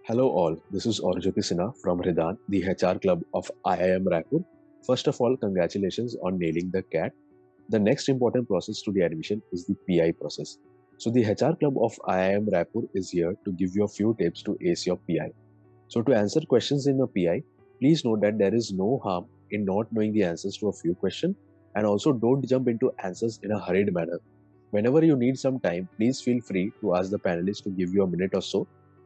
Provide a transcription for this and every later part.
Hello all, this is Orjyoti Sinha from Hridan, the HR club of IIM Raipur. First of all, congratulations on nailing the CAT. The next important process to the admission is the PI process. So the HR club of IIM Raipur is here to give you a few tips to ace your PI. So to answer questions in a PI, please note that there is no harm in not knowing the answers to a few questions, and also don't jump into answers in a hurried manner. Whenever you need some time, please feel free to ask the panelists to give you a minute or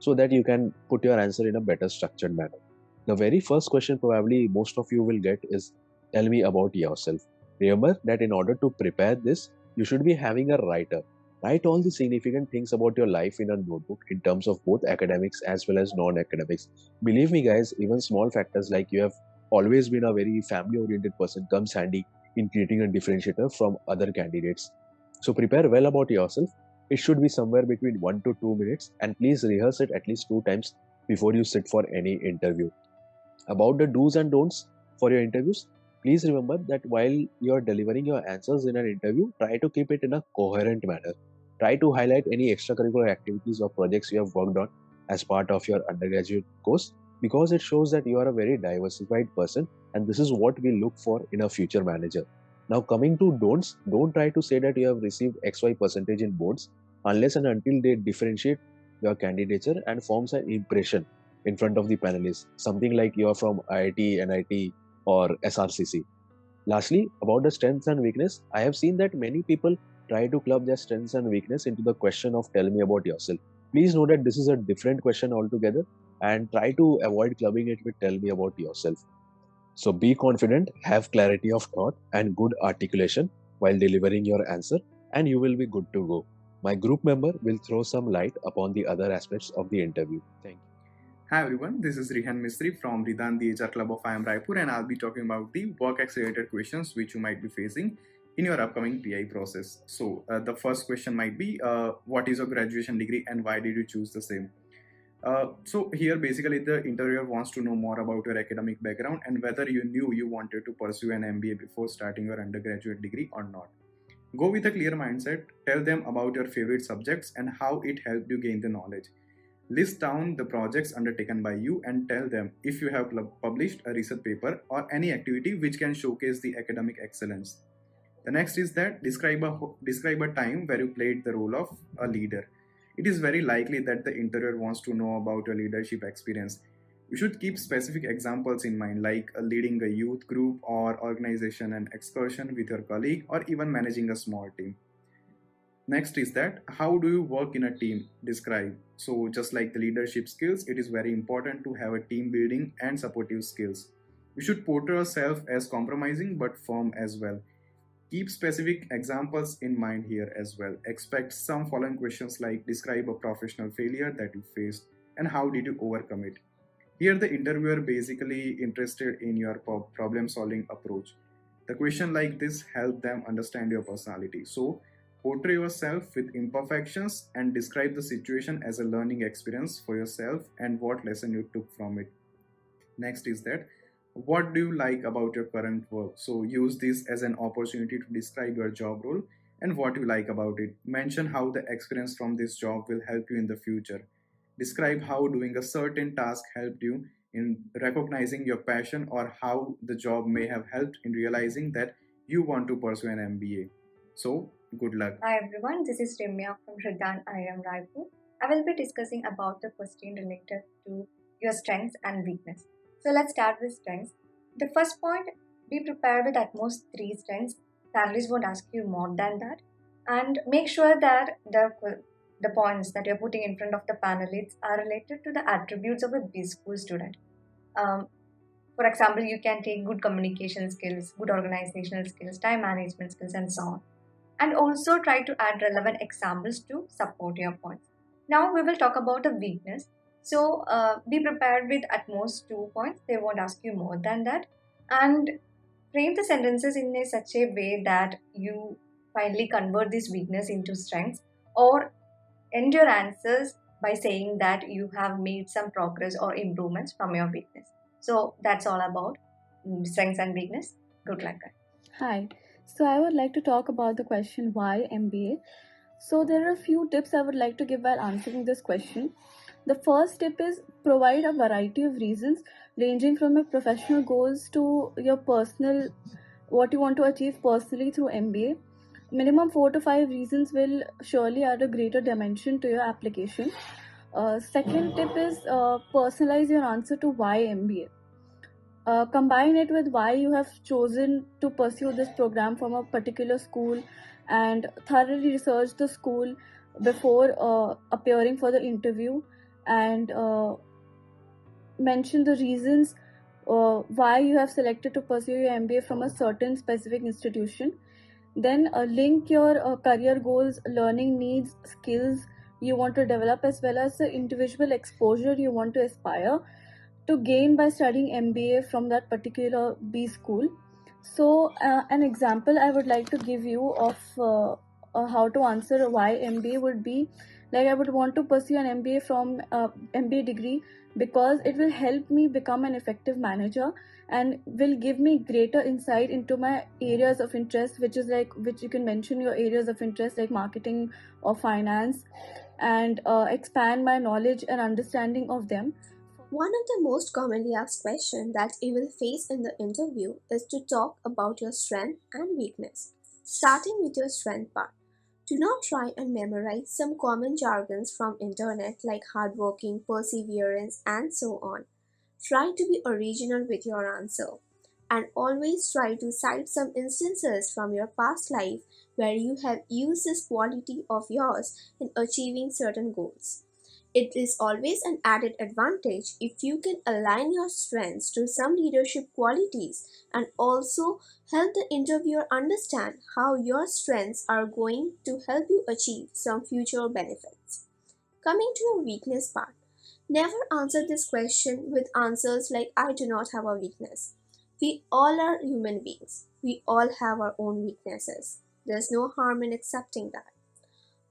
so that you can put your answer in a better structured manner. The very first question probably most of you will get is, tell me about yourself. Remember that in order to prepare this, you should be having a writer. Write all the significant things about your life in a notebook in terms of both academics as well as non-academics. Believe me guys, even small factors like you have always been a very family oriented person comes handy in creating a differentiator from other candidates. So prepare well about yourself. It should be somewhere between 1 to 2 minutes, and please rehearse it at least 2 times before you sit for any interview. About the do's and don'ts for your interviews, please remember that while you are delivering your answers in an interview, try to keep it in a coherent manner. Try to highlight any extracurricular activities or projects you have worked on as part of your undergraduate course, because it shows that you are a very diversified person, and this is what we look for in a future manager. Now, coming to don'ts, don't try to say that you have received XY percentage in boards unless and until they differentiate your candidature and forms an impression in front of the panelists, something like you are from IIT, NIT, or SRCC. Lastly, about the strengths and weakness, I have seen that many people try to club their strengths and weakness into the question of tell me about yourself. Please know that this is a different question altogether, and try to avoid clubbing it with tell me about yourself. So be confident, have clarity of thought and good articulation while delivering your answer, and you will be good to go. My group member will throw some light upon the other aspects of the interview. Thank you. Hi everyone, this is Rihan Mistry from Ridan, the HR Club of IIM Raipur, and I'll be talking about the work accelerated questions which you might be facing in your upcoming PI process. So, the first question might be, what is your graduation degree and why did you choose the same? So here basically the interviewer wants to know more about your academic background and whether you knew you wanted to pursue an MBA before starting your undergraduate degree or not. Go with a clear mindset, tell them about your favorite subjects and how it helped you gain the knowledge. List down the projects undertaken by you and tell them if you have published a research paper or any activity which can showcase the academic excellence. The next is that describe a time where you played the role of a leader. It is very likely that the interviewer wants to know about your leadership experience. You should keep specific examples in mind, like leading a youth group or organization and excursion with your colleague, or even managing a small team. Next is that how do you work in a team? Describe. So, just like the leadership skills, it is very important to have a team building and supportive skills. You should portray yourself as compromising but firm as well. Keep specific examples in mind here as well. Expect some following questions like describe a professional failure that you faced and how did you overcome it. Here, the interviewer basically interested in your problem solving approach. The question like this help them understand your personality. So, portray yourself with imperfections and describe the situation as a learning experience for yourself and what lesson you took from it. Next is that what do you like about your current work? So use this as an opportunity to describe your job role and what you like about it. Mention how the experience from this job will help you in the future. Describe how doing a certain task helped you in recognizing your passion or how the job may have helped in realizing that you want to pursue an MBA. So, good luck. Hi everyone, this is Ramya from Hridan IIM Raipur. I will be discussing about the question related to your strengths and weakness. So let's start with strengths. The first point, be prepared with at most 3 strengths. Panelists won't ask you more than that. And make sure that the points that you're putting in front of the panelists are related to the attributes of a B school student. Um, for example, you can take good communication skills, good organizational skills, time management skills, and so on, and also try to add relevant examples to support your points. Now we will talk about the weakness. So be prepared with at most 2 points. They won't ask you more than that. And frame the sentences in a such a way that you finally convert this weakness into strengths, or end your answers by saying that you have made some progress or improvements from your weakness. So that's all about strengths and weakness. Good luck, guys. Hi. So I would like to talk about the question why MBA. So there are a few tips I would like to give while answering this question. The first tip is provide a variety of reasons ranging from your professional goals to your personal, what you want to achieve personally through MBA. Minimum 4 to 5 reasons will surely add a greater dimension to your application. Second tip is personalize your answer to why MBA. Combine it with why you have chosen to pursue this program from a particular school, and thoroughly research the school before appearing for the interview, and mention the reasons why you have selected to pursue your MBA from a certain specific institution. Then link your career goals, learning needs, skills you want to develop, as well as the individual exposure you want to aspire to gain by studying MBA from that particular B school. So, an example I would like to give you of how to answer why MBA would be like, I would want to pursue an MBA from MBA degree because it will help me become an effective manager and will give me greater insight into my areas of interest, which you can mention your areas of interest like marketing or finance, and expand my knowledge and understanding of them. One of the most commonly asked questions that you will face in the interview is to talk about your strength and weakness. Starting with your strength part. Do not try and memorize some common jargons from internet like hardworking, perseverance, and so on. Try to be original with your answer, and always try to cite some instances from your past life where you have used this quality of yours in achieving certain goals. It is always an added advantage if you can align your strengths to some leadership qualities and also help the interviewer understand how your strengths are going to help you achieve some future benefits. Coming to your weakness part, never answer this question with answers like I do not have a weakness. We all are human beings. We all have our own weaknesses. There's no harm in accepting that.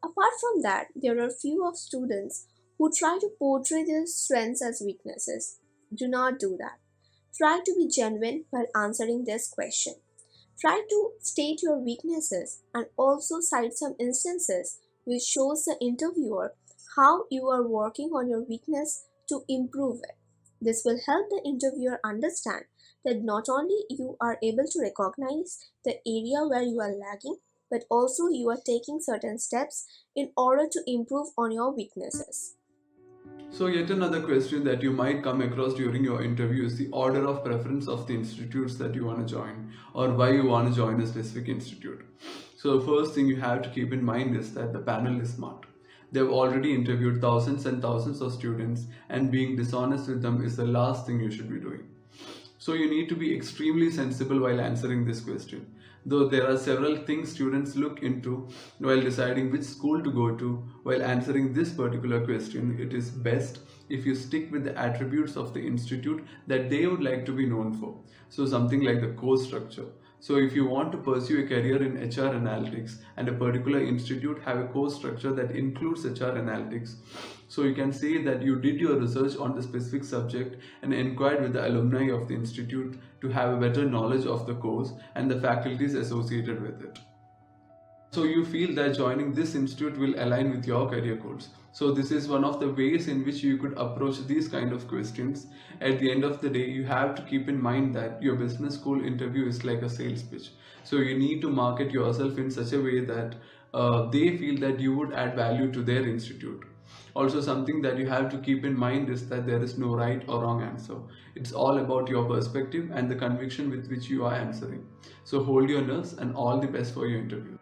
Apart from that, there are few of students who try to portray their strengths as weaknesses. Do not do that. Try to be genuine while answering this question. Try to state your weaknesses and also cite some instances which shows the interviewer how you are working on your weakness to improve it. This will help the interviewer understand that not only you are able to recognize the area where you are lagging, but also you are taking certain steps in order to improve on your weaknesses. So, yet another question that you might come across during your interview is the order of preference of the institutes that you want to join or why you want to join a specific institute. So, the first thing you have to keep in mind is that the panel is smart. They've already interviewed thousands and thousands of students, and being dishonest with them is the last thing you should be doing. So you need to be extremely sensible while answering this question. Though there are several things students look into while deciding which school to go to, while answering this particular question, it is best if you stick with the attributes of the institute that they would like to be known for. So something like the course structure. So if you want to pursue a career in HR analytics and a particular institute have a course structure that includes HR analytics, so you can say that you did your research on the specific subject and inquired with the alumni of the institute to have a better knowledge of the course and the faculties associated with it. So you feel that joining this institute will align with your career goals. So this is one of the ways in which you could approach these kind of questions. At the end of the day, you have to keep in mind that your business school interview is like a sales pitch. So you need to market yourself in such a way that they feel that you would add value to their institute. Also, something that you have to keep in mind is that there is no right or wrong answer. It's all about your perspective and the conviction with which you are answering. So hold your nerves and all the best for your interview.